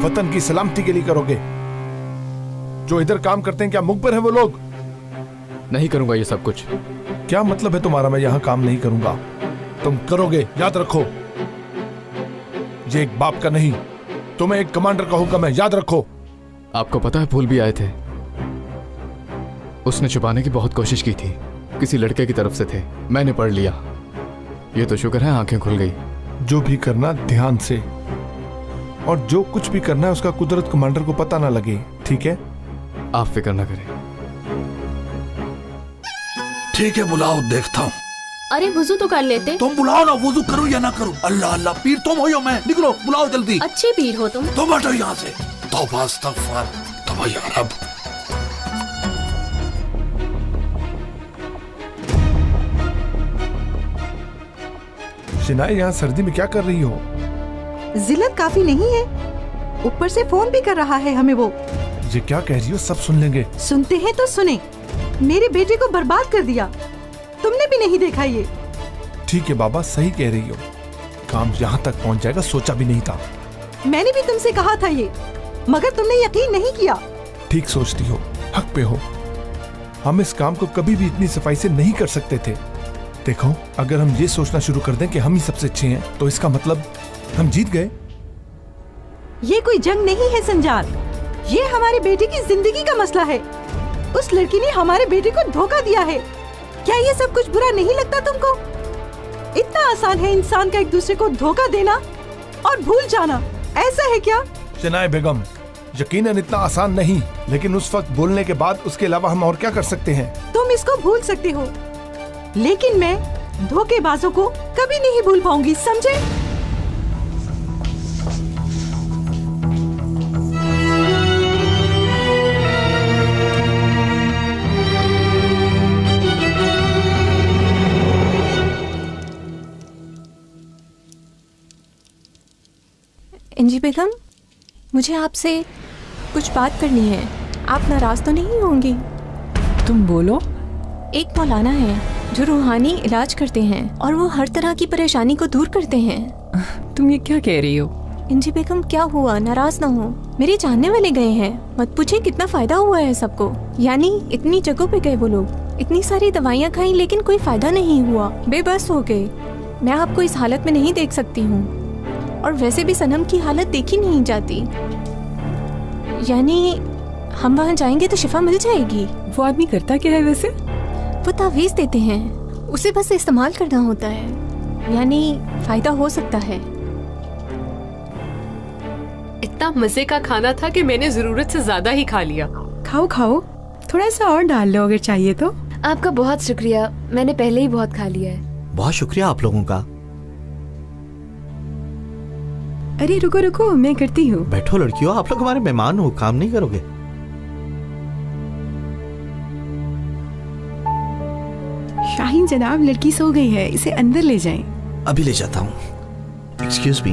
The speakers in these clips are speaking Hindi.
वतन की सलामती के लिए करोगे। जो इधर काम करते हैं क्या मुखबिर है वो लोग? नहीं करूंगा ये सब कुछ। क्या मतलब है तुम्हारा मैं यहां काम नहीं करूंगा? तुम करोगे, याद रखो। ये एक बाप का नहीं, तुम्हें एक कमांडर का हुक्म है, याद रखो। आपको पता है फूल भी आए थे, उसने छुपाने की बहुत कोशिश की थी, किसी लड़के की तरफ से थे, मैंने पढ़ लिया। ये तो शुक्र है आंखें खुल गई। जो भी करना ध्यान से, और जो कुछ भी करना है उसका कुदरत कमांडर को पता ना लगे, ठीक है? आप फिक्र ना करें। ठीक है, बुलाओ, देखता हूँ। अरे वुजू तो कर लेते। तुम बुलाओ ना, वुजू करूँ या ना करूँ। अल्लाह अल्लाह, पीर तुम हो या मैं? निकलो, बुलाओ जल्दी। अच्छे पीर हो तुम। तुम हटो यहाँ से। तौबा अस्तगफार, तौबा या रब। शिनाए, यहाँ सर्दी में क्या कर रही हो? जिल्लत काफी नहीं है, ऊपर से फोन भी कर रहा है हमें वो। ये क्या कह रही हो? सब सुन लेंगे। सुनते हैं तो सुने। मेरे बेटे को बर्बाद कर दिया, तुमने भी नहीं देखा ये। ठीक है बाबा, सही कह रही हो। काम यहाँ तक पहुँच जाएगा सोचा भी नहीं था। मैंने भी तुमसे कहा था ये, मगर तुमने यकीन नहीं किया। ठीक सोचती हो, हक पे हो। हम इस काम को कभी भी इतनी सफाई से नहीं कर सकते थे। देखो, अगर हम ये सोचना शुरू कर दें कि हम ही सबसे अच्छे हैं, तो इसका मतलब हम जीत गए। ये कोई जंग नहीं है संजार, ये हमारे बेटे की जिंदगी का मसला है। उस लड़की ने हमारे बेटे को धोखा दिया है। क्या ये सब कुछ बुरा नहीं लगता तुमको? इतना आसान है इंसान का एक दूसरे को धोखा देना और भूल जाना, ऐसा है क्या? शनाए बेगम, यकीनन इतना आसान नहीं, लेकिन उस वक्त बोलने के बाद उसके अलावा हम और क्या कर सकते हैं? तुम इसको भूल सकते हो, लेकिन मैं धोखेबाजों को कभी नहीं भूल पाऊंगी, समझे? अंजी बेगम, मुझे आपसे कुछ बात करनी है। आप नाराज तो नहीं होंगी? तुम बोलो। एक मौलाना है जो रूहानी इलाज करते हैं और वो हर तरह की परेशानी को दूर करते हैं। तुम ये क्या कह रही हो? अंजी बेगम, क्या हुआ? नाराज ना हो। मेरे जानने वाले गए हैं, मत पूछे कितना फायदा हुआ है सबको। यानी इतनी जगहों पे गए वो लोग, इतनी सारी दवाइयाँ खाई लेकिन कोई फायदा नहीं हुआ, बेबस हो गए। मैं आपको इस हालत में नहीं देख सकती हूँ, और वैसे भी सनम की हालत देखी नहीं जाती। यानी हम वहाँ जाएंगे तो शिफा मिल जाएगी। वो आदमी करता क्या है वैसे? वो तावीज़ देते हैं, उसे बस इस्तेमाल करना होता है, यानी फायदा हो सकता है। इतना मजे का खाना था कि मैंने जरूरत से ज्यादा ही खा लिया। खाओ खाओ, थोड़ा सा और डाल लो अगर चाहिए तो। आपका बहुत शुक्रिया, मैंने पहले ही बहुत खा लिया है। बहुत शुक्रिया आप लोगों का। अरे रुको रुको, मैं करती हूँ। बैठो लड़कियों, आप लोग हमारे मेहमान हो, काम नहीं करोगे? शाहीन जनाब, लड़की सो गई है, इसे अंदर ले जाएं। अभी ले जाता हूँ। Excuse me.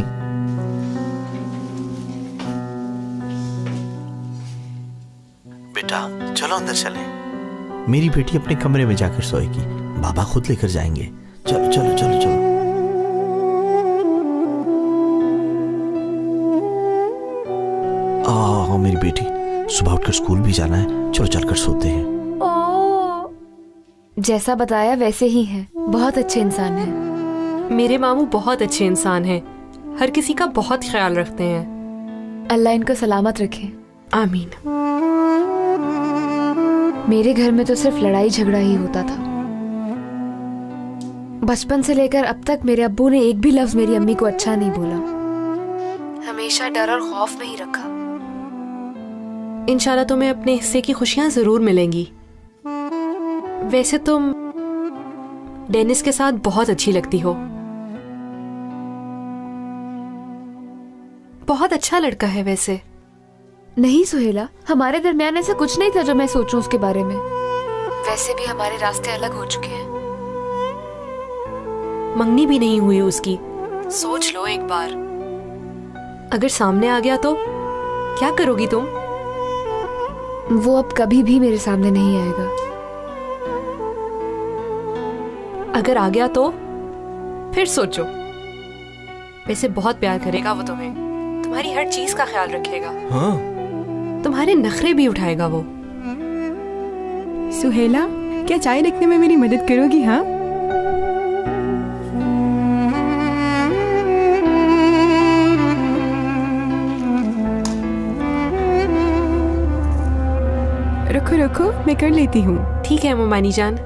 बेटा चलो अंदर चलें। मेरी बेटी अपने कमरे में जाकर सोएगी, बाबा खुद लेकर जाएंगे। चलो चलो चलो चलो। मेरी बेटी, सुबह उठकर स्कूल भी जाना है, चलो चलकर सोते हैं। जैसा बताया वैसे ही है, बहुत अच्छे इंसान हैं। मेरे मामू बहुत अच्छे इंसान हैं, हर किसी का बहुत ख्याल रखते हैं। अल्लाह इनको सलामत रखे। आमीन। मेरे घर में तो सिर्फ लड़ाई झगड़ा ही होता था। बचपन से लेकर अब तक मेरे अब्बू ने एक भी लफ्ज मेरी अम्मी को अच्छा नहीं बोला, हमेशा डर और खौफ में ही रखा। इंशाल्लाह तुम्हें अपने हिस्से की खुशियां जरूर मिलेंगी। वैसे तुम डेनिस के साथ बहुत अच्छी लगती हो, बहुत अच्छा लड़का है वैसे। नहीं सुहेला, हमारे दरमियान ऐसा कुछ नहीं था जो मैं सोचूं उसके बारे में। वैसे भी हमारे रास्ते अलग हो चुके हैं। मंगनी भी नहीं हुई उसकी, सोच लो एक बार। अगर सामने आ गया तो क्या करोगी तुम? वो अब कभी भी मेरे सामने नहीं आएगा। अगर आ गया तो फिर सोचो। वैसे बहुत प्यार करेगा वो तुम्हें तुम्हारी हर चीज का ख्याल रखेगा। हाँ। तुम्हारे नखरे भी उठाएगा वो। सुहेला, क्या चाय रखने में मेरी मदद करोगी? हाँ, रखो रखो, मैं कर लेती हूँ। ठीक है मोमानी जान।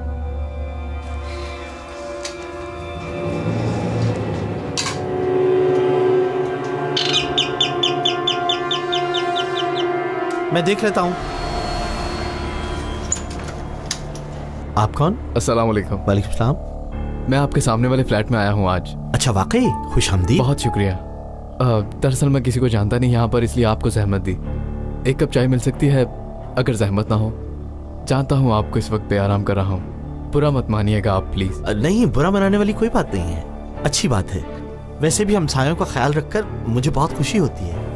मैं देख लेता हूँ। आप कौन? अस्सलाम वालेकुम। वालेकुम सलाम। मैं आपके सामने वाले फ्लैट में आया हूँ आज। अच्छा, वाकई खुशआमदीद। बहुत शुक्रिया। दरअसल मैं किसी को जानता नहीं यहाँ पर, इसलिए आपको जहमत दी। एक कप चाय मिल सकती है अगर जहमत ना हो? जानता हूँ आपको इस वक्त पे आराम कर रहा हूँ, बुरा मत मानिएगा आप प्लीज। नहीं, बुरा मनाने वाली कोई बात नहीं है, अच्छी बात है। वैसे भी हमसायों का ख्याल रखकर मुझे बहुत खुशी होती है।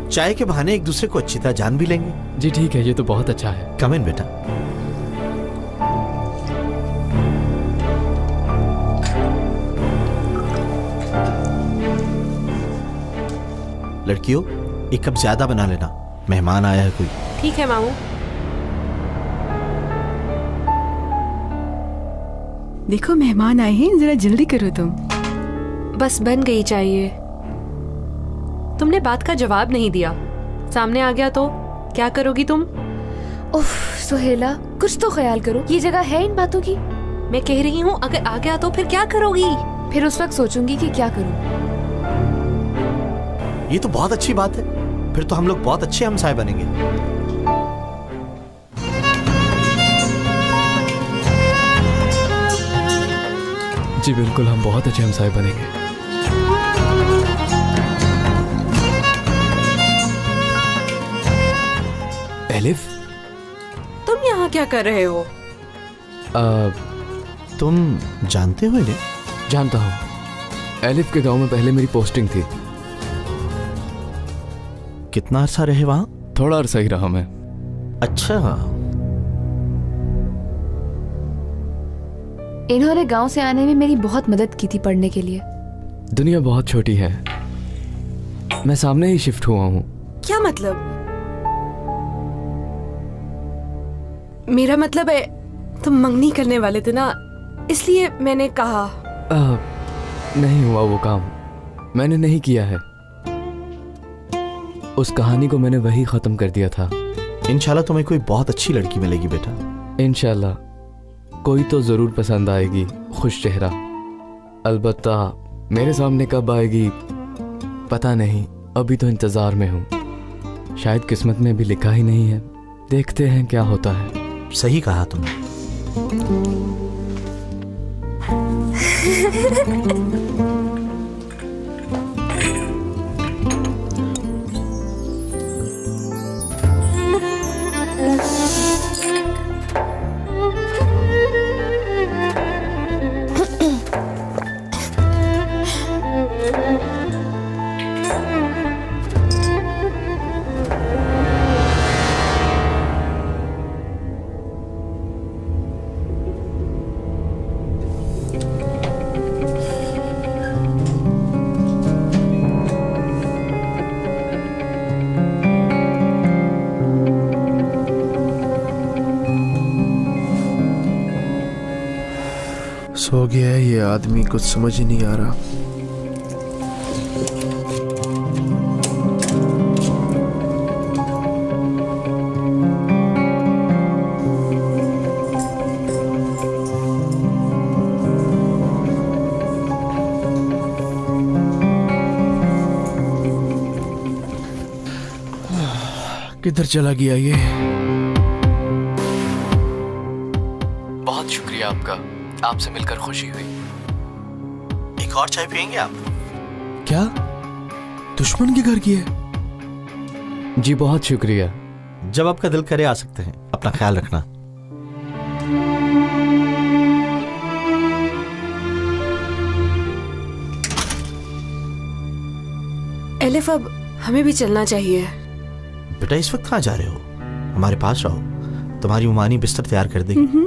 चाय के बहाने एक दूसरे को अच्छी तरह जान भी लेंगे। जी ठीक है, ये तो बहुत अच्छा है। कम इन बेटा। लड़कियों, एक कप ज्यादा बना लेना, मेहमान आया है कोई। ठीक है मामू। देखो मेहमान आए हैं, जरा जल्दी करो तुम। बस बन गई चाहिए। तुमने बात का जवाब नहीं दिया, सामने आ गया तो क्या करोगी तुम? उफ सुहेला, कुछ तो ख्याल करो, ये जगह है इन बातों की। मैं कह रही हूँ अगर आ गया तो फिर क्या करोगी? फिर उस वक्त सोचूंगी कि क्या करूँ। ये तो बहुत अच्छी बात है, फिर तो हम लोग बहुत अच्छे हमसाए बनेंगे। जी बिल्कुल, हम बहुत अच्छे हमसाए बनेंगे। एलिफ, तुम यहाँ क्या कर रहे हो? तुम जानते हो इन्हें? जानता हूँ। एलिफ के गांव में पहले मेरी पोस्टिंग थी। कितना अरसा रहे वहां? थोड़ा अरसा ही रहा मैं। अच्छा। इन्होंने गांव से आने में मेरी बहुत मदद की थी पढ़ने के लिए। दुनिया बहुत छोटी है, मैं सामने ही शिफ्ट हुआ हूँ। क्या मतलब? मेरा मतलब है तुम मंगनी करने वाले थे ना, इसलिए मैंने कहा। नहीं हुआ वो काम, मैंने नहीं किया है। उस कहानी को मैंने वही खत्म कर दिया था। इंशाल्लाह तुम्हें कोई बहुत अच्छी लड़की मिलेगी बेटा। इंशाल्लाह कोई तो जरूर पसंद आएगी, खुश चेहरा। अलबत्ता मेरे सामने कब आएगी पता नहीं, अभी तो इंतजार में हूँ। शायद किस्मत में भी लिखा ही नहीं है, देखते हैं क्या होता है। सही कहा तुमने। सो गया है ये आदमी, कुछ समझ ही नहीं आ रहा। किधर चला गया ये? बहुत शुक्रिया आपका, आपसे मिलकर खुशी हुई। एक और चाय पियेंगे आप? क्या दुश्मन के घर की है? जी बहुत शुक्रिया। जब आपका दिल करे आ सकते हैं, अपना ख्याल रखना। एलिफ, अब हमें भी चलना चाहिए। बेटा इस वक्त कहाँ जा रहे हो? हमारे पास रहो, तुम्हारी उमानी बिस्तर तैयार कर देगी।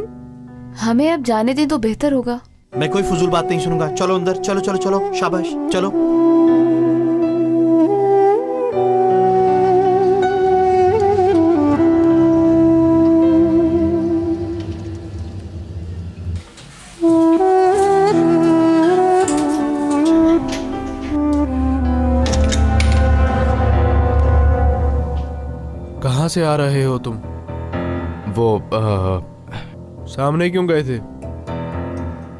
हमें अब जाने दें तो बेहतर होगा। मैं कोई फजूल बात नहीं सुनूंगा। चलो अंदर, चलो चलो चलो, शाबाश चलो। से आ रहे हो तुम? वो सामने क्यों गए थे?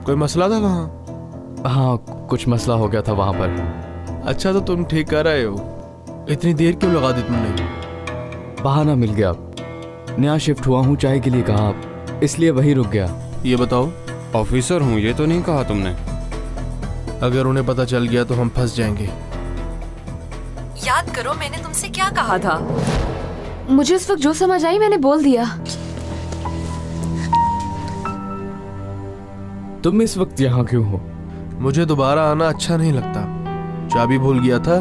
कोई मसला था वहाँ? हाँ, कुछ मसला हो गया था वहाँ पर। अच्छा, तो तुम ठीक कर रहे हो? इतनी देर क्यों लगा दी तुमने? बहाना मिल गया। नया शिफ्ट हुआ हूँ, चाय के लिए कहा आप, इसलिए वहीं रुक गया। ये बताओ। ऑफिसर हूँ, ये तो नहीं कहा तुमने। अगर उन्हें पता चल गया तो हम फंस जाएंगे। याद करो मैंने तुमसे क्या कहा था। मुझे उस वक्त जो समझ आई मैंने बोल दिया। तुम इस वक्त यहाँ क्यों हो? मुझे दोबारा आना अच्छा नहीं लगता। चाबी भूल गया था,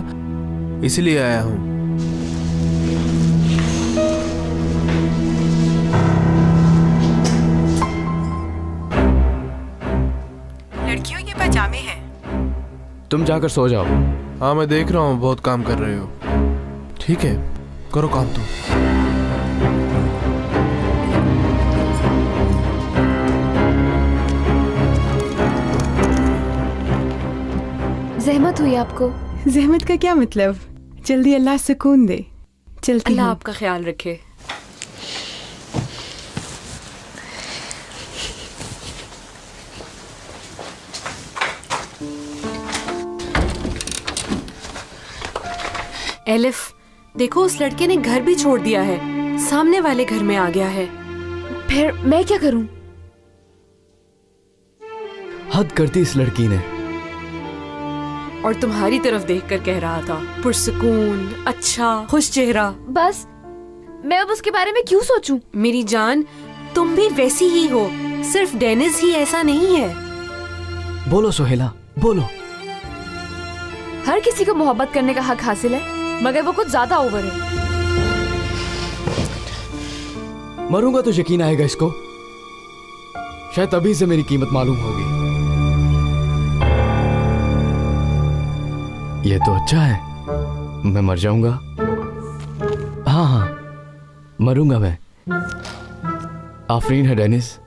इसलिए आया हूँ। लड़कियों ये पजामे हैं। तुम जाकर सो जाओ। हाँ, मैं देख रहा हूँ बहुत काम कर रहे हो। ठीक है, करो काम तुम। जहमत हुई आपको? जहमत का क्या मतलब? जल्दी अल्लाह सुकून दे। चलती अल्लाह हूँ। आपका ख्याल रखे। एलिफ, देखो उस लड़के ने घर भी छोड़ दिया है, सामने वाले घर में आ गया है। फिर मैं क्या करूं? हद करती इस लड़की ने। और तुम्हारी तरफ देखकर कह रहा था, पुरसुकून, अच्छा, खुश चेहरा। बस मैं अब उसके बारे में क्यों सोचूं? मेरी जान, तुम भी वैसी ही हो, सिर्फ डेनिस ही ऐसा नहीं है। बोलो सोहेला, बोलो। हर किसी को मोहब्बत करने का हक हासिल है, मगर वो कुछ ज्यादा ओवर है। मरूंगा तो यकीन आएगा इसको। शायद तभी से मेरी कीमत मालूम होगी। ये तो अच्छा है, मैं मर जाऊंगा। हाँ हाँ, मरूंगा मैं। आफरीन है डेनिस।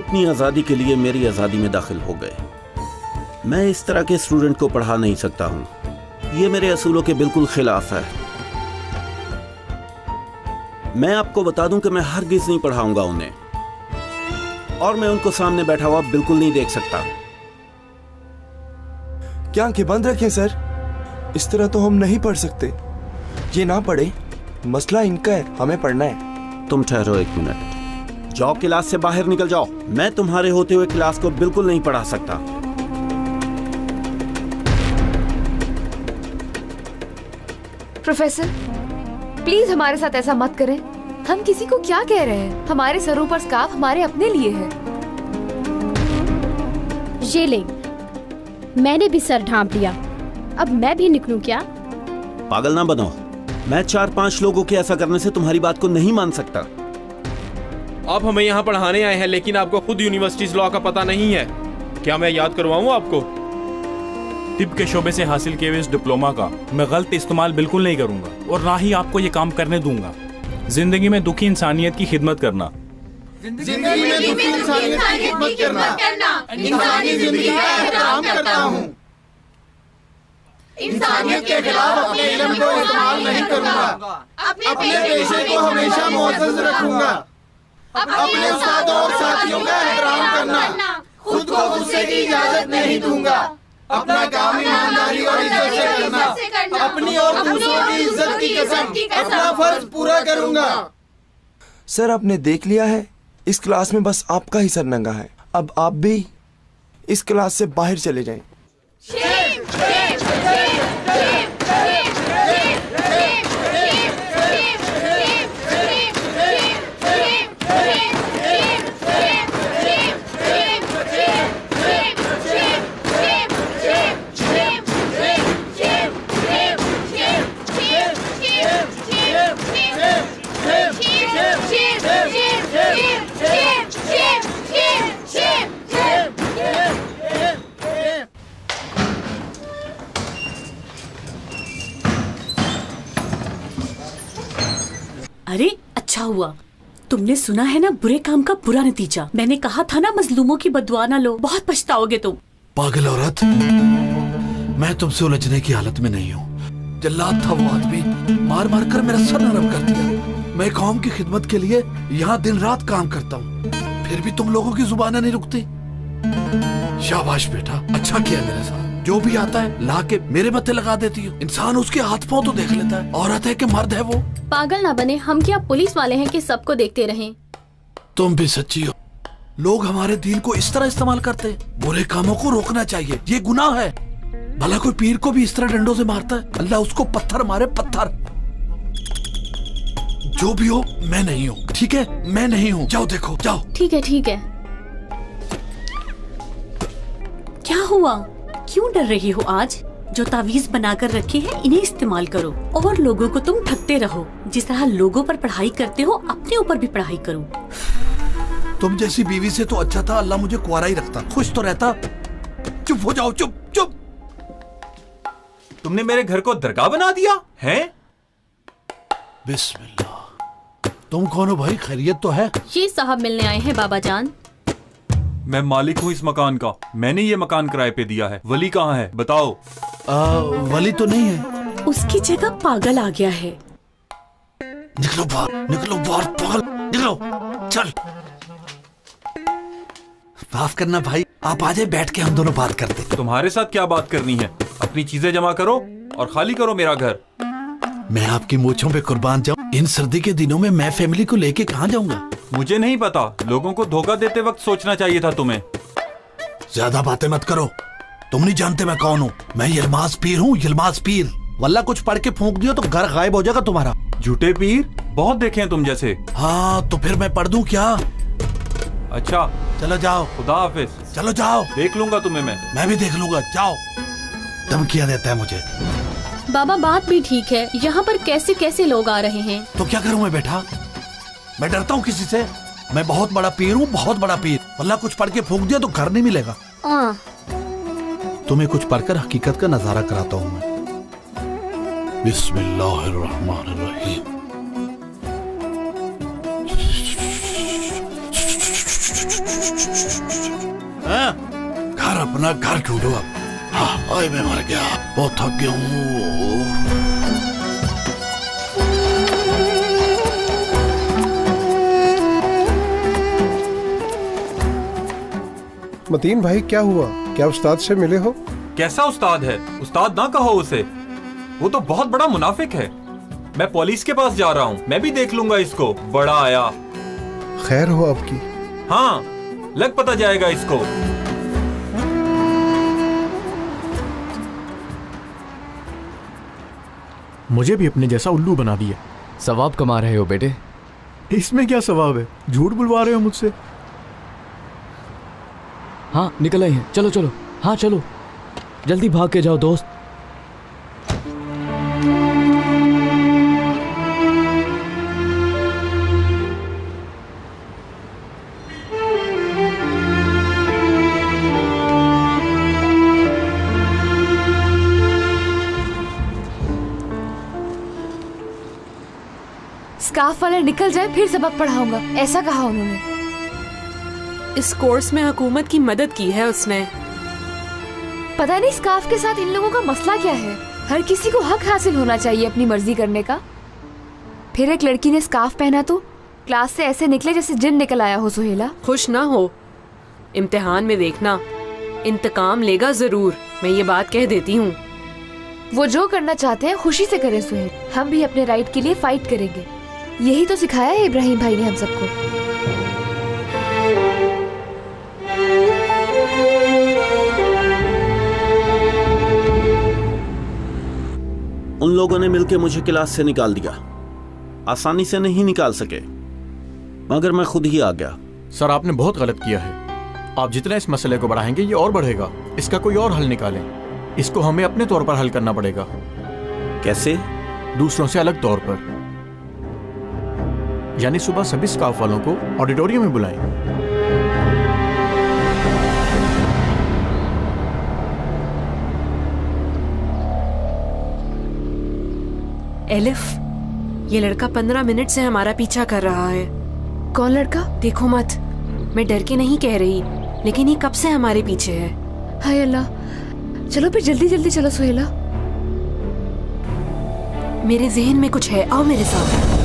अपनी आज़ादी के लिए मेरी आज़ादी में दाखिल हो गए। मैं इस तरह के स्टूडेंट को पढ़ा नहीं सकता हूँ, ये मेरे असूलों के बिल्कुल खिलाफ है। मैं आपको बता दूं कि मैं हरगिज नहीं पढ़ाऊंगा उन्हें, और मैं उनको सामने बैठा हुआ बिल्कुल नहीं देख सकता। क्या आंखें बंद रखें सर? इस तरह तो हम नहीं पढ़ सकते। ये ना पढ़े, मसला इनका है, हमें पढ़ना है। तुम ठहरो एक मिनट, जाओ क्लास से बाहर निकल जाओ। मैं तुम्हारे होते हुए क्लास को बिल्कुल नहीं पढ़ा सकता। प्रोफेसर प्लीज हमारे साथ ऐसा मत करें। हम किसी को क्या कह रहे हैं? हमारे सरों पर स्कार्फ हमारे अपने लिए है। ये ले, मैंने भी सर ढांप लिया, अब मैं भी निकलूं क्या? पागल ना बनो, मैं 4-5 लोगों के ऐसा करने से तुम्हारी बात को नहीं मान सकता। आप हमें यहाँ पढ़ाने आए हैं, लेकिन आपको खुद यूनिवर्सिटीज लॉ का पता नहीं है। क्या मैं याद करवाऊँ आपको? तिब के शोबे से हासिल किए हुए इस डिप्लोमा का मैं गलत इस्तेमाल बिल्कुल नहीं करूंगा, और ना ही आपको ये काम करने दूंगा। जिंदगी में दुखी इंसानियत की खिदमत करना, जिंदगी में दुखी इंसानियत की खिदमत करना, इंसानी जिंदगी का एहतराम करता हूँ। इंसानियत के खिलाफ अपने इल्म को इस्तेमाल नहीं करूंगा, अपने पेशे को हमेशा मुअज़्ज़ज़ रखूंगा, अपने उस्तादों और साथियों का एहतराम करना, खुद को गुस्से की इजाजत नहीं दूंगा, अपना काम ईमानदारी और इज्जत से करना, अपनी और दूसरों की इज्जत की कसम अपना फर्ज पूरा करूंगा। सर आपने देख लिया है, इस क्लास में बस आपका ही सर नंगा है। अब आप भी इस क्लास से बाहर चले जाएं। अरे अच्छा हुआ, तुमने सुना है ना बुरे काम का बुरा नतीजा। मैंने कहा था ना मजलूमों की बददुआ ना लो, बहुत पछताओगे तुम। पागल औरत, मैं तुमसे उलझने की हालत में नहीं हूँ। जल्लाद था वो आदमी, मार मार कर मेरा सर नरम कर दिया। मैं कौम की खिदमत के लिए यहाँ दिन रात काम करता हूँ, फिर भी तुम लोगों की जुबानें नहीं रुकती। शाबाश बेटा, अच्छा किया मेरे साथ। जो भी आता है ला के मेरे मत्थे लगा देती हो। इंसान उसके हाथ पांव तो देख लेता है, औरत है कि मर्द है वो। पागल ना बने, हम क्या पुलिस वाले हैं कि सबको देखते रहें। तुम भी सच्ची हो। लोग हमारे दीन को इस तरह इस्तेमाल करते हैं। बुरे कामों को रोकना चाहिए, ये गुनाह है। भला कोई पीर को भी इस तरह डंडों से मारता है? अल्लाह उसको पत्थर मारे, पत्थर। जो भी हो, मैं नहीं हूँ, ठीक है? मैं नहीं हूँ। जाओ देखो, जाओ। ठीक है ठीक है। क्या हुआ, क्यों डर रही हो? आज जो तावीज बनाकर रखे हैं इन्हें इस्तेमाल करो, और लोगों को तुम ठगते रहो। जिस तरह लोगों पर पढ़ाई करते हो, अपने ऊपर भी पढ़ाई करो। तुम जैसी बीवी से तो अच्छा था अल्लाह मुझे कुंवारा ही रखता, खुश तो रहता। चुप हो जाओ, चुप चुप। तुमने मेरे घर को दरगाह बना दिया है? बिस्मिल्लाह। तुम कौन हो भाई, खैरियत तो है? ये साहब मिलने आए हैं बाबा जान। मैं मालिक हूँ इस मकान का, मैंने ये मकान किराए पे दिया है। वली कहाँ है बताओ? वली तो नहीं है। उसकी जगह पागल आ गया है। निकलो बाहर, निकलो बाहर, पागल निकलो, चल। माफ करना भाई, आप आ जाए, बैठ के हम दोनों बात करते। तुम्हारे साथ क्या बात करनी है? अपनी चीजें जमा करो और खाली करो मेरा घर। मैं आपकी मूंछों पे कुर्बान जाऊं। इन सर्दी के दिनों में मैं फैमिली को लेके कहाँ जाऊंगा? मुझे नहीं पता, लोगों को धोखा देते वक्त सोचना चाहिए था तुम्हें। ज्यादा बातें मत करो, तुम नहीं जानते मैं कौन हूँ। मैं यलमाज पीर हूँ, यलमाज पीर। वल्ला कुछ पढ़ के फूंक दियो तो घर गायब हो जाएगा तुम्हारा। झूठे पीर बहुत देखे हैं तुम जैसे। हाँ तो फिर मैं पढ़ दूं क्या? अच्छा चलो जाओ। खुदा हाफिज। चलो जाओ। देख लूंगा तुम्हें मैं भी देख लूंगा, जाओ। धमकियां देता है मुझे। बाबा बात भी ठीक है, यहाँ पर कैसे कैसे लोग आ रहे हैं। तो क्या करूँ मैं बेटा? मैं डरता हूँ किसी से? मैं बहुत बड़ा पीर हूँ, बहुत बड़ा पीर। वल्ला कुछ पढ़ के फूंक दिया तो घर नहीं मिलेगा। तुम्हें कुछ पढ़कर हकीकत का नजारा कराता हूँ मैं। बिस्मिल्लाहिर्रहमानिर्रहीम। घर अपना घर ढूंढो अब। हाँ, ओए मैं मर गया, बहुत थक गया हूँ। मतीन भाई क्या हुआ? क्या उस्ताद से मिले हो? कैसा उस्ताद है? उस्ताद ना कहो उसे, वो तो बहुत बड़ा मुनाफिक है। मैं पुलिस के पास जा रहा हूँ, मैं भी देख लूंगा इसको। बड़ा आया। खैर हो आपकी? हाँ, लग पता जाएगा इसको। मुझे भी अपने जैसा उल्लू बना दिया। सवाब कमा रहे हो बेटे। इसमें क्या सवाब है? झूठ बुलवा रहे हो मुझसे। हाँ निकल आए हैं, चलो चलो। हाँ चलो, जल्दी भाग के जाओ दोस्त। स्काफ वाला निकल जाए फिर सबक पढ़ाऊंगा, ऐसा कहा उन्होंने। इस कोर्स में हुकूमत की मदद की है उसने। पता नहीं स्काफ के साथ इन लोगों का मसला क्या है। हर किसी को हक हासिल होना चाहिए अपनी मर्जी करने का। फिर एक लड़की ने स्काफ पहना तो क्लास से ऐसे निकले जैसे जिन निकल आया हो। सुहेला खुश ना हो, इम्तिहान में देखना इंतकाम लेगा जरूर, मैं ये बात कह देती हूँ। वो जो करना चाहते हैं खुशी से करें सुहेल, हम भी अपने राइट के लिए फाइट करेंगे। यही तो सिखाया है इब्राहिम भाई ने हम सबको। उन लोगों ने मिलकर मुझे क्लास से निकाल दिया। आसानी से नहीं निकाल सके, मगर मैं खुद ही आ गया। सर आपने बहुत गलत किया है। आप जितना इस मसले को बढ़ाएंगे ये और बढ़ेगा। इसका कोई और हल निकालें। इसको हमें अपने तौर पर हल करना पड़ेगा। कैसे? दूसरों से अलग तौर पर। यानी सुबह सभी स्काफ वालों को ऑडिटोरियम में बुलाएं। एलिफ, ये लड़का 15 मिनट से हमारा पीछा कर रहा है। कौन लड़का? देखो मत, मैं डर के नहीं कह रही, लेकिन ये कब से हमारे पीछे है। हाय अल्लाह, चलो फिर जल्दी जल्दी चलो सुहेला। मेरे जहन में कुछ है, आओ मेरे साथ।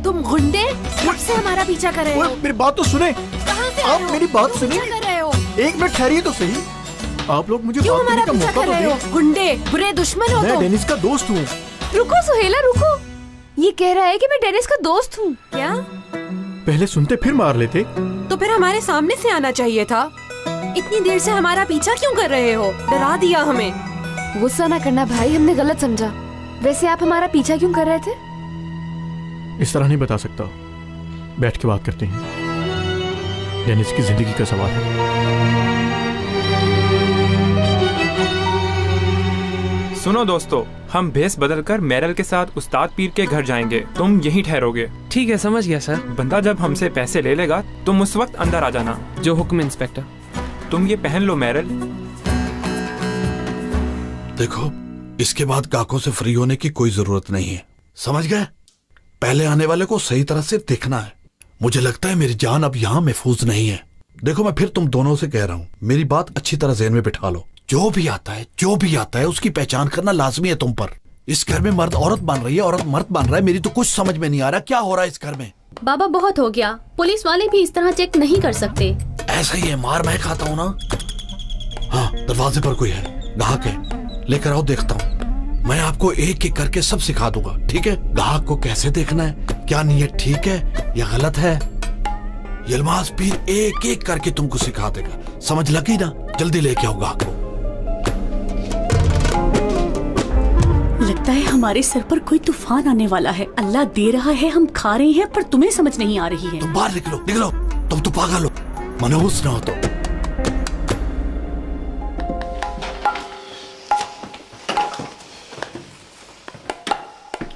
तुम गुंडे कब से हमारा पीछा कर रहे हो? मेरी बात तो सुने। आप मेरी बात सुनिए। कर रहे हो? एक मिनट ठहरिए तो सही। आप लोग मुझे क्यों बात करने हमारा का पीछा मौका कर तो रहे हो? दें। गुंडे बुरे दुश्मन हो मैं तुम। डेनिस का दोस्त हूँ। रुको सुहेला रुको, ये कह रहा है कि मैं डेनिस का दोस्त हूँ। क्या? पहले सुनते फिर मार लेते। तो फिर हमारे सामने से आना चाहिए था। इतनी देर से हमारा पीछा क्यों कर रहे हो? डरा दिया हमें। गुस्सा ना करना भाई, हमने गलत समझा। वैसे आप हमारा पीछा क्यों कर रहे थे? इस तरह नहीं बता सकता, बैठ के बात करते हैं। डेनिस की जिंदगी का सवाल है। सुनो दोस्तों, हम भेस बदल कर मेरल के साथ उस्ताद पीर के घर जाएंगे। तुम यहीं ठहरोगे। ठीक है, समझ गया सर। बंदा जब हमसे पैसे ले लेगा तुम उस वक्त अंदर आ जाना। जो हुक्म इंस्पेक्टर। तुम ये पहन लो मेरल। देखो, इसके बाद काकों से फ्री होने की कोई जरूरत नहीं है, समझ गए? पहले आने वाले को सही तरह से देखना है। मुझे लगता है मेरी जान अब यहाँ महफूज नहीं है। देखो, मैं फिर तुम दोनों से कह रहा हूँ, मेरी बात अच्छी तरह ज़हन में बिठा लो। जो भी आता है उसकी पहचान करना लाजमी है तुम पर। इस घर में मर्द औरत बन रही है, औरत मर्द बन रहा है। मेरी तो कुछ समझ में नहीं आ रहा क्या हो रहा है इस घर में। बाबा बहुत हो गया, पुलिस वाले भी इस तरह चेक नहीं कर सकते। ऐसा ही है, मार मैं खाता हूँ ना। हाँ, दरवाजे पर कोई है, ग्राहक है, लेकर आओ, देखता हूँ। मैं आपको एक एक करके सब सिखा दूंगा, ठीक है? ग्राहक को कैसे देखना है, क्या नीयत ठीक है या गलत है, यलमाज पीर एक एक करके तुमको सिखा देगा। समझ लगी ना? जल्दी लेके आओ ग्राहक को। लगता है हमारे सर पर कोई तूफान आने वाला है। अल्लाह दे रहा है, हम खा रहे हैं, पर तुम्हें समझ नहीं आ रही है। तुम बाहर निकलो, निकलो, तुम तो पागल हो, मनहूस ना हो तो।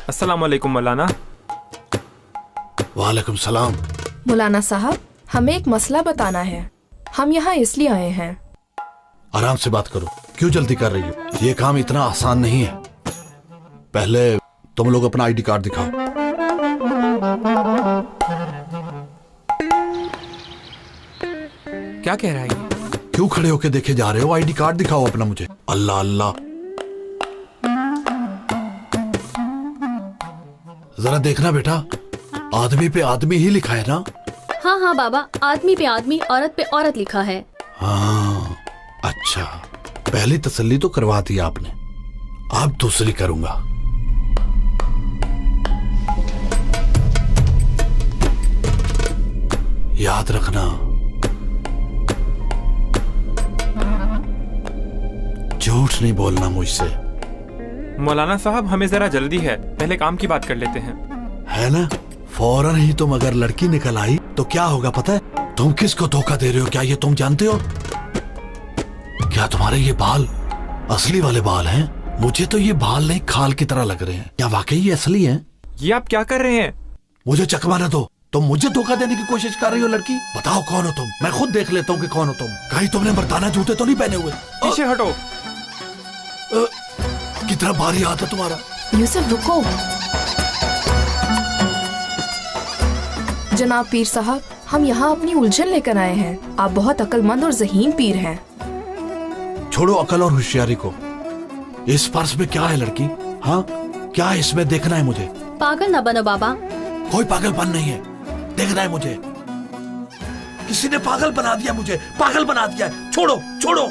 अस्सलाम वालेकुम मौलाना। वालेकुम सलाम। मौलाना साहब, हमें एक मसला बताना है। हम यहाँ इसलिए आए हैं। आराम से बात करो। क्यों जल्दी कर रही हो? ये काम इतना आसान नहीं है। पहले तुम लोग अपना आईडी कार्ड दिखाओ। क्या कह रहा है ये? क्यों खड़े होके देखे जा रहे हो? आईडी कार्ड दिखाओ अपना मुझे। अल्लाह अल्लाह, जरा देखना बेटा, आदमी पे आदमी ही लिखा है ना? हाँ हाँ बाबा, आदमी पे आदमी, औरत पे औरत लिखा है। हाँ अच्छा, पहली तसल्ली तो करवा दी आपने, अब दूसरी करूंगा। याद रखना, झूठ नहीं बोलना मुझसे। मौलाना साहब, हमें जरा जल्दी है, पहले काम की बात कर लेते हैं। है ना? फौरन ही तुम अगर लड़की निकल आई तो क्या होगा पता है? तुम किसको धोखा दे रहे हो, क्या ये तुम जानते हो? क्या तुम्हारे ये बाल असली वाले बाल हैं? मुझे तो ये बाल नहीं खाल की तरह लग रहे हैं। क्या वाकई ये असली हैं? ये आप क्या कर रहे हैं? मुझे चकमा न दो, तुम मुझे धोखा देने की कोशिश कर रही हो लड़की। बताओ कौन हो तुम, मैं खुद देख लेता हूँ कि कौन हो तुम। कहीं तुमने मर्दाना जूते तो नहीं पहने हुए? पीछे हटो। कितना भारी हाथ है तुम्हारा। यूसुफ रुको। जनाब पीर साहब, हम यहाँ अपनी उलझन लेकर आए हैं। आप बहुत अक्लमंद और ज़हीन पीर हैं। छोड़ो अकल और होशियारी को, इस पर्स में क्या है लड़की? हाँ, क्या है इसमें? देखना है मुझे। पागल न बनो बाबा। कोई पागलपन नहीं है, देखना है मुझे। किसी ने पागल बना दिया मुझे, पागल बना दिया है। छोड़ो छोड़ो।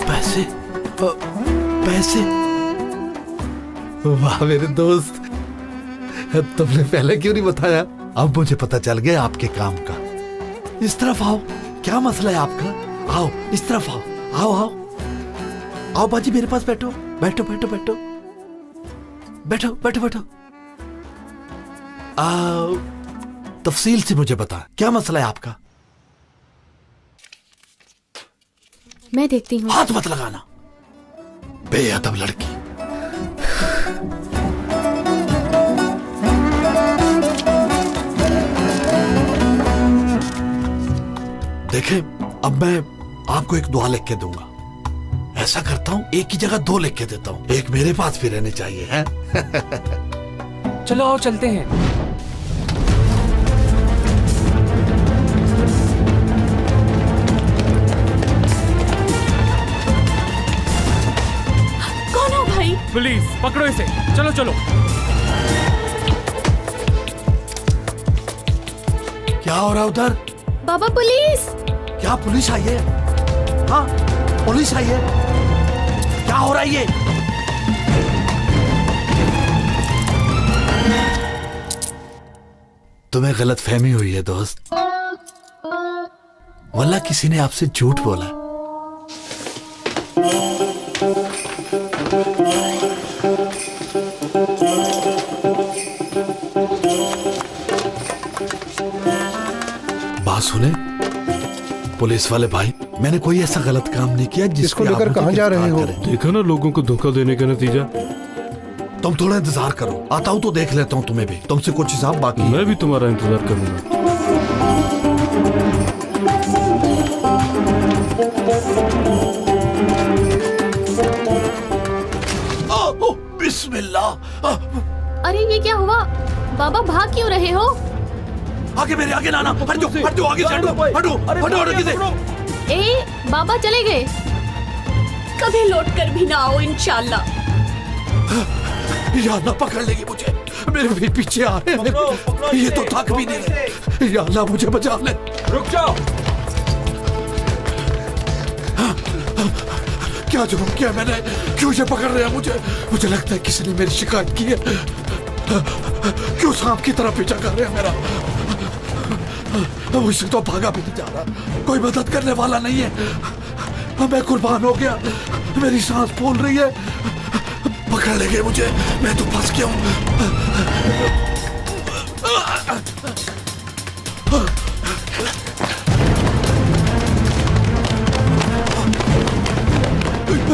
पैसे पैसे। वाह मेरे दोस्त, तुमने पहले क्यों नहीं बताया? अब मुझे पता चल गया आपके काम का। इस तरफ आओ, क्या मसला है आपका? आओ इस तरफ आओ, आओ आओ आओ बाजी, मेरे पास बैठो बैठो बैठो बैठो बैठो बैठो बैठो। तफसील से मुझे बता, क्या मसला है आपका? मैं देखती हूँ। हाथ मत लगाना, बेअदब लड़की। देखे, अब मैं आपको एक दुआ लिख के दूंगा। ऐसा करता हूँ, एक की जगह दो लिख के देता हूँ, एक मेरे पास भी रहने चाहिए है? चलो आओ चलते हैं। कौन हो भाई? पुलिस, पकड़ो इसे। चलो चलो। क्या हो रहा है उधर? बाबा पुलिस। क्या पुलिस आई है? हाँ पुलिस आई है। क्या हो रहा है ये? तुम्हें गलत फहमी हुई है दोस्त, वल्ला किसी ने आपसे झूठ बोला। बात सुने पुलिस वाले भाई, मैंने कोई ऐसा गलत काम नहीं किया जिसको लेकर कहां जा रहे हो? देखा ना लोगों को धोखा देने का नतीजा। तुम थोड़ा इंतजार करो, आता हूं तो देख लेता हूं तुम्हें भी। तुमसे कुछ हिसाब बाकी। मैं भी तुम्हारा इंतजार करूंगा। बिस्मिल्लाह। अरे ये क्या हुआ? बाबा भाग क्यों रहे हो? आगे मेरे आगे ना, हट जाओ हट जाओ, आगे से हटो हटो हटो आगे से। ए बाबा चले गए, कभी लौट कर भी ना आओ इंशाल्लाह। या अल्लाह पकड़ लेगी मुझे, मेरे भी पीछे आ रहे हैं, ये तो थक भी नहीं रहे। या अल्लाह मुझे बचा ले। रुक जाओ। क्या जुर्म किया मैंने? क्यों ये पकड़ रहे हैं मुझे? मुझे लगता है किसी ने मेरी शिकायत की है। क्यों सांप की तरह पीछा कर रहे हैं मेरा? मुझसे तो भागा भी नहीं जा रहा, कोई मदद करने वाला नहीं है। मैं कुर्बान हो गया, मेरी सांस फूल रही है। पकड़ लेंगे मुझे, मैं तो फंस गया हूं।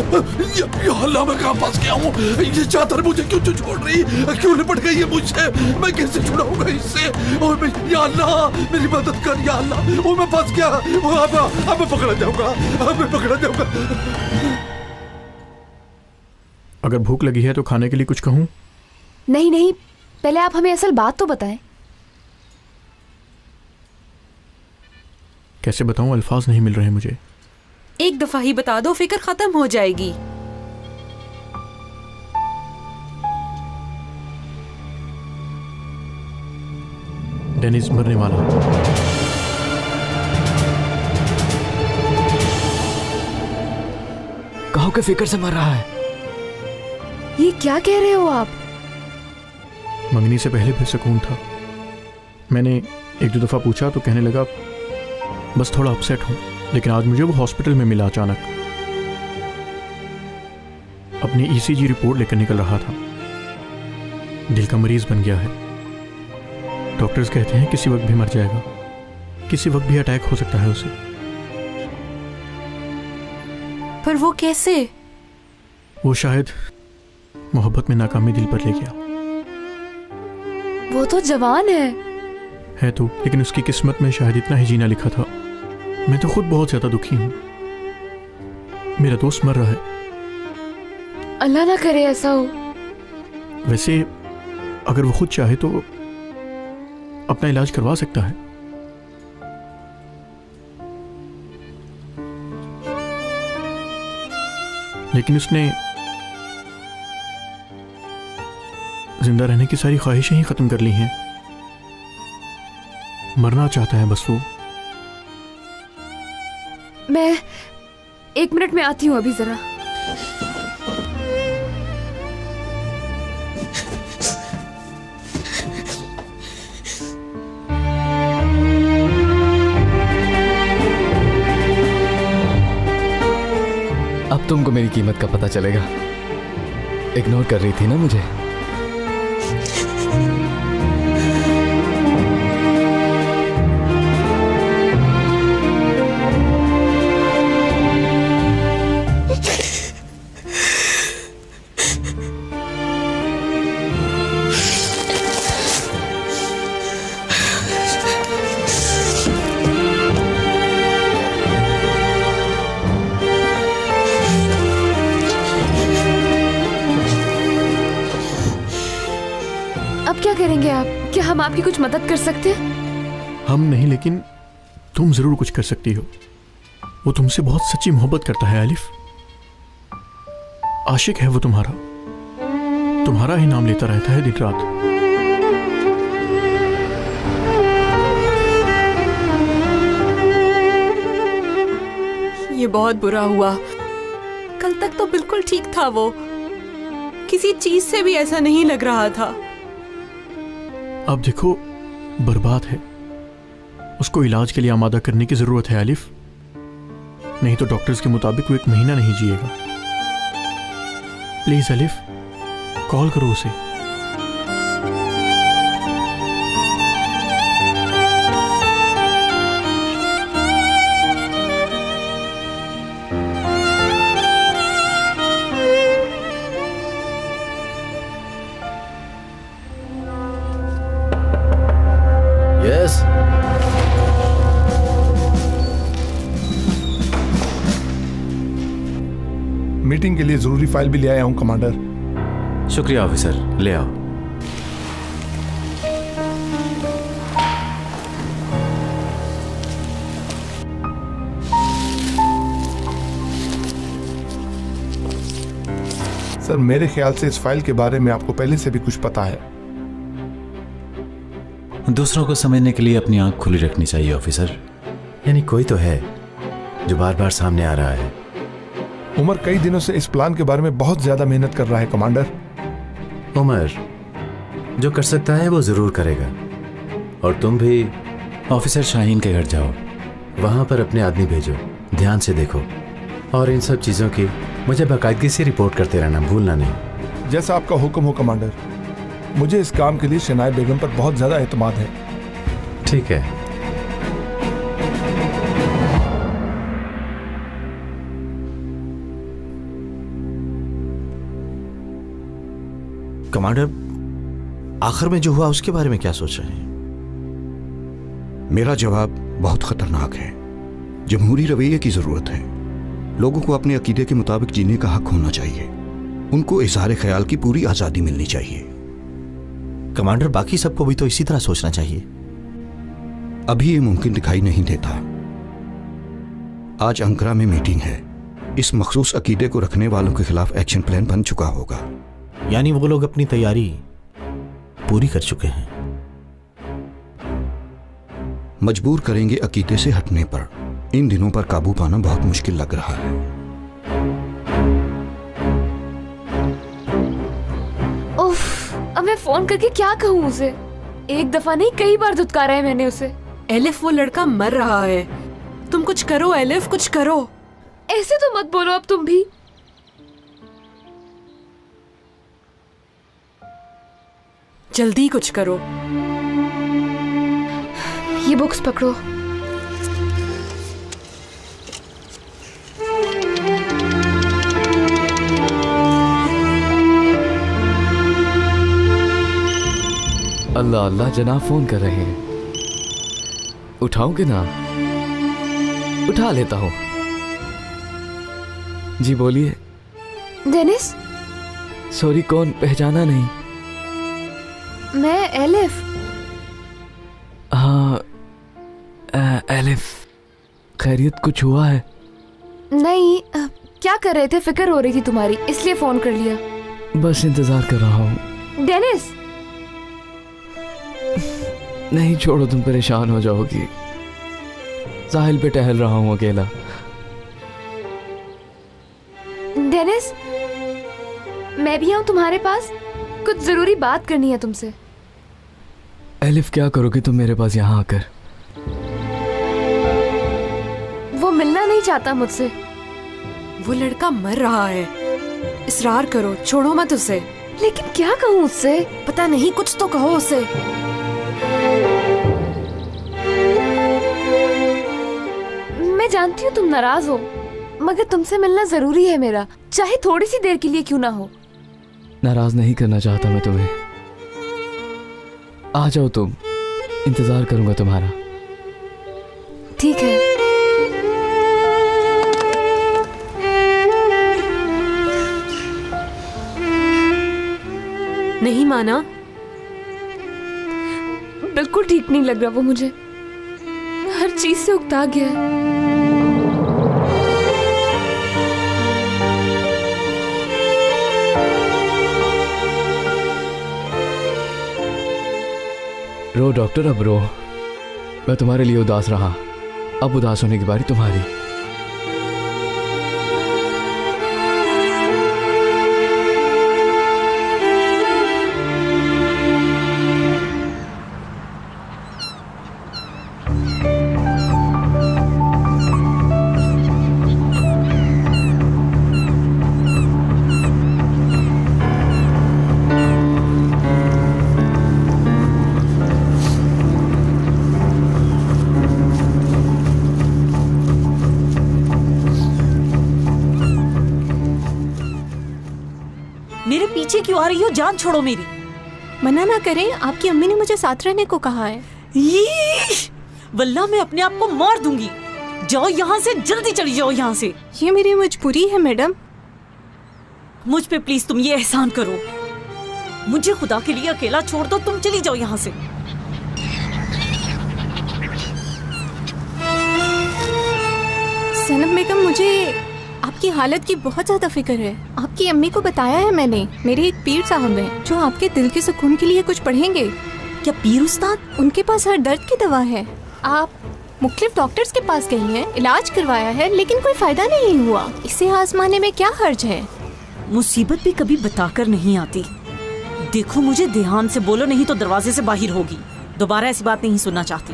या अल्लाह, मैं कहाँ फंस गया हूँ? ये चादर मुझे क्यों छोड़ रही, क्यों लिपट गई है मुझसे? मैं कैसे छुड़ाऊंगा इससे? और मैं, या अल्लाह मेरी मदद कर या अल्लाह। मैं फंस गया, अब मैं पकड़ा जाऊंगा, अब मैं पकड़ा जाऊंगा। अगर भूख लगी है तो खाने के लिए कुछ कहूँ? नहीं नहीं, पहले आप हमें असल बात तो बताएं। कैसे बताऊं, अल्फाज नहीं मिल रहे मुझे। एक दफा ही बता दो, फिक्र खत्म हो जाएगी। डेनिस मरने वाला। कहो कि फिक्र से मर रहा है। ये क्या कह रहे हो आप? मंगनी से पहले भी सुकून था। मैंने एक दो दफा पूछा तो कहने लगा बस थोड़ा अपसेट हूं, लेकिन आज मुझे वो हॉस्पिटल में मिला अचानक। अपनी ईसीजी रिपोर्ट लेकर निकल रहा था। दिल का मरीज बन गया है। डॉक्टर्स कहते हैं किसी वक्त भी मर जाएगा, किसी वक्त भी अटैक हो सकता है उसे। पर वो कैसे? वो शायद मोहब्बत में नाकामी दिल पर ले गया। वो तो जवान है तो, लेकिन उसकी किस्मत में शायद इतना ही जीना लिखा था। मैं तो खुद बहुत ज्यादा दुखी हूं। मेरा दोस्त मर रहा है। अल्लाह ना करे ऐसा हो। वैसे अगर वो खुद चाहे तो अपना इलाज करवा सकता है। लेकिन उसने जिंदा रहने की सारी ख्वाहिशें ही खत्म कर ली हैं। मरना चाहता है बस वो। मैं 1 मिनट में आती हूँ अभी जरा। अब तुमको मेरी कीमत का पता चलेगा। इग्नोर कर रही थी ना मुझे। अब क्या करेंगे आप? क्या हम आपकी कुछ मदद कर सकते हैं? हम नहीं, लेकिन तुम जरूर कुछ कर सकती हो। वो तुमसे बहुत सच्ची मोहब्बत करता है आलिफ। आशिक है वो तुम्हारा ही नाम लेता रहता है दिन रात। ये बहुत बुरा हुआ। कल तक तो बिल्कुल ठीक था वो। किसी चीज से भी ऐसा नहीं लग रहा था। अब देखो, बर्बाद है। उसको इलाज के लिए आमादा करने की जरूरत है आलिफ। नहीं तो डॉक्टर्स के मुताबिक वो 1 महीना नहीं जिएगा। प्लीज आलिफ, कॉल करो उसे। यस। मीटिंग के लिए जरूरी फाइल भी ले आया हूं कमांडर। शुक्रिया ऑफिसर, ले आओ। सर, मेरे ख्याल से इस फाइल के बारे में आपको पहले से भी कुछ पता है। दूसरों को समझने के लिए अपनी आंख खुली रखनी चाहिए ऑफिसर। यानी कोई तो है जो बार बार सामने आ रहा है। उमर कई दिनों से इस प्लान के बारे में बहुत ज्यादा मेहनत कर रहा है कमांडर। उमर जो कर सकता है वो जरूर करेगा। और तुम भी ऑफिसर शाहीन के घर जाओ, वहां पर अपने आदमी भेजो, ध्यान से देखो और इन सब चीजों की मुझे बाकायदगी से रिपोर्ट करते रहना, भूलना नहीं। जैसा आपका हुक्म हो कमांडर। मुझे इस काम के लिए शनाय बेगम पर बहुत ज्यादा एतमाद है। ठीक है। कमांडर, आखिर में जो हुआ उसके बारे में क्या सोच रहे हैं? मेरा जवाब बहुत खतरनाक है। जमहूरी रवैये की जरूरत है। लोगों को अपने अकीदे के मुताबिक जीने का हक होना चाहिए। उनको इजहार ख्याल की पूरी आजादी मिलनी चाहिए। कमांडर, बाकी सबको भी तो इसी तरह सोचना चाहिए। अभी ये मुमकिन दिखाई नहीं देता। आज अंकारा में मीटिंग है। इस मखसूस अकीदे को रखने वालों के खिलाफ एक्शन प्लान बन चुका होगा। यानी वो लोग अपनी तैयारी पूरी कर चुके हैं। मजबूर करेंगे अकीदे से हटने पर। इन दिनों पर काबू पाना बहुत मुश्किल लग रहा है। उफ, अब मैं फोन करके क्या कहूँ उसे? एक दफा नहीं, कई बार धुतकारा है मैंने उसे। एलिफ, वो लड़का मर रहा है। तुम कुछ करो एलिफ, कुछ करो। ऐसे तो मत बोलो अब तुम भी। जल्दी कुछ करो। ये बुक्स पकड़ो। अल्लाह अल्लाह, जनाब फोन कर रहे हैं। उठाओगे ना? उठा लेता हूँ। जी बोलिए। डेनिस। सॉरी, कौन? पहचाना नहीं। मैं एलिफ। हाँ एलिफ, खैरियत? कुछ हुआ है? नहीं, क्या कर रहे थे? फिक्र हो रही थी तुम्हारी, इसलिए फोन कर लिया। बस इंतजार कर रहा हूँ। डेनिस। नहीं छोड़ो, तुम परेशान हो जाओगी। साहिल पे टहल रहा हूँ अकेला। डेनिस, मैं भी आऊँ तुम्हारे पास? कुछ जरूरी बात करनी है तुमसे। एलिफ, क्या करोगी तुम मेरे पास यहाँ आकर? वो मिलना नहीं चाहता मुझसे। वो लड़का मर रहा है। इसरार करो, छोड़ो मत उसे। लेकिन क्या कहूँ उससे? पता नहीं, कुछ तो कहो उसे। मैं जानती हूँ तुम नाराज हो, मगर तुमसे मिलना जरूरी है मेरा, चाहे थोड़ी सी देर के लिए क्यों ना हो। नाराज नहीं करना चाहता मैं तुम्हें। आ जाओ तुम, इंतजार करूंगा तुम्हारा। ठीक है। नहीं माना? बिल्कुल ठीक नहीं लग रहा वो मुझे। हर चीज से उकता गया है। रो डॉक्टर, अब रो। मैं तुम्हारे लिए उदास रहा, अब उदास होने की बारी तुम्हारी। मेरे पीछे क्यों आ रही हो? जान छोड़ो मेरी। मना ना करें, आपकी अम्मी ने मुझे साथ रहने को कहा है। वल्लाह मैं अपने आप को मार दूंगी। जाओ यहाँ से, जल्दी चली जाओ यहाँ से। ये मेरी मजबूरी है मैडम। मुझ पे प्लीज तुम ये एहसान करो, मुझे खुदा के लिए अकेला छोड़ दो। तुम चली जाओ यहाँ से। सनम बेगम, मुझे आपकी हालत की बहुत ज्यादा फिक्र है। आपकी अम्मी को बताया है मैंने। मेरे एक पीर साहब हैं जो आपके दिल के सुकून के लिए कुछ पढ़ेंगे। क्या पीर उस्ताद? उनके पास हर दर्द की दवा है। आप मुख्तलिफ डॉक्टर्स के पास गई हैं, इलाज करवाया है, लेकिन कोई फायदा नहीं हुआ। इसे आजमाने में क्या हर्ज है? मुसीबत भी कभी बताकर नहीं आती। देखो मुझे ध्यान से बोलो, नहीं तो दरवाजे से बाहर होगी। दोबारा ऐसी बात नहीं सुनना चाहती।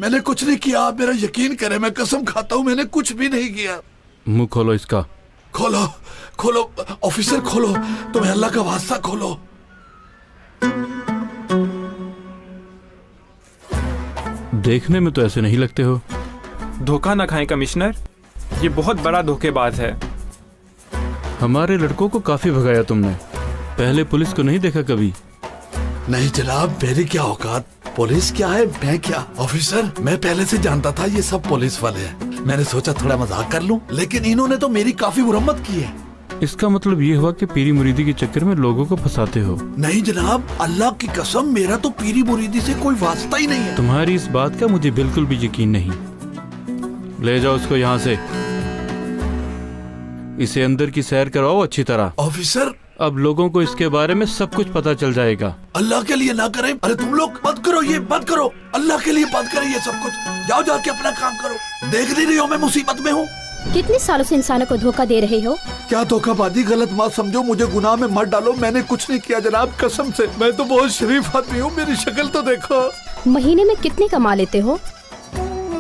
मैंने कुछ नहीं किया, आप मेरा यकीन करें, मैं कसम खाता हूँ मैंने कुछ भी नहीं किया। मुंह खोलो इसका। खोलो खोलो ऑफिसर, खोलो, तुम्हें अल्लाह का वास्ता खोलो। देखने में तो ऐसे नहीं लगते हो, धोखा ना खाएं कमिश्नर, ये बहुत बड़ा धोखेबाज है। हमारे लड़कों को काफी भगाया तुमने, पहले पुलिस को नहीं देखा कभी। नहीं जनाब, मेरी क्या औकात, पुलिस क्या है मैं क्या। ऑफिसर, मैं पहले से जानता था ये सब पुलिस वाले हैं। मैंने सोचा थोड़ा मजाक कर लूं, लेकिन इन्होंने तो मेरी काफी मुरम्मत की है। इसका मतलब ये हुआ कि पीरी मुरीदी के चक्कर में लोगों को फंसाते हो। नहीं जनाब, अल्लाह की कसम, मेरा तो पीरी मुरीदी से कोई वास्ता ही नहीं है। तुम्हारी इस बात का मुझे बिल्कुल भी यकीन नहीं। ले जाओ उसको यहाँ से, इसे अंदर की सैर कराओ अच्छी तरह। ऑफिसर, अब लोगों को इसके बारे में सब कुछ पता चल जाएगा। अल्लाह के लिए ना करें। अरे तुम लोग मत करो ये, मत करो, अल्लाह के लिए मत करें ये सब कुछ। जाओ जाके अपना काम करो। देख नहीं रही हो मैं मुसीबत में हूँ। कितने सालों से इंसानों को धोखा दे रहे हो? क्या धोखाबाजी, गलत मत समझो, मुझे गुनाह में मत डालो। मैंने कुछ नहीं किया जनाब, कसम से। मैं तो बहुत शरीफ आदमी हूँ, मेरी शक्ल तो देखो। महीने में कितने कमा लेते हो?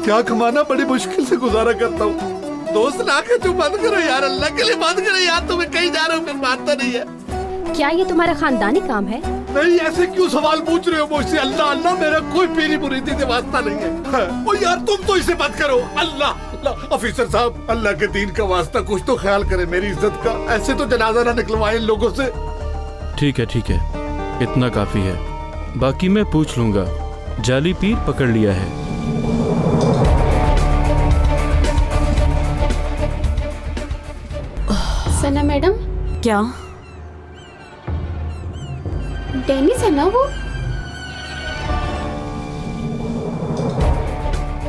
क्या कमाना, बड़ी मुश्किल से गुजारा करता हूँ। दोस्त ना के तू बंद करो यार, अल्लाह के लिए बंद करो यार। तुम्हें कहीं जा रहे हो फिर मानता नहीं है। क्या ये तुम्हारा खानदानी काम है? नहीं, ऐसे क्यों सवाल पूछ रहे हो मुझसे? अल्लाह अल्लाह, मेरा कोई पीरी मुरीदी से वास्ता नहीं है। ओ यार तुम तो इसे मत करो। अल्लाह अल्लाह, ऑफिसर साहब, अल्लाह के दीन का वास्ता कुछ तो ख्याल करे मेरी इज्जत का। ऐसे तो जनाजा ना निकलवाए इन लोगों से। ठीक है, इतना काफी है, बाकी मैं पूछ लूंगा। जाली पीर पकड़ लिया है। सना मैडम। क्या? डेनिस है ना वो?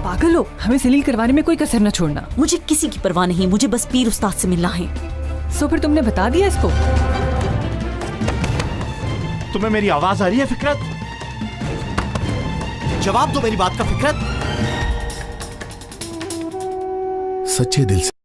पागल हो, हमें सलील करवाने में कोई कसर न छोड़ना। मुझे किसी की परवाह नहीं, मुझे बस पीर उस्ताद से मिलना है। सो फिर तुमने बता दिया इसको? तुम्हें मेरी आवाज आ रही है फिकरत? जवाब दो मेरी बात का फिकरत। सच्चे दिल से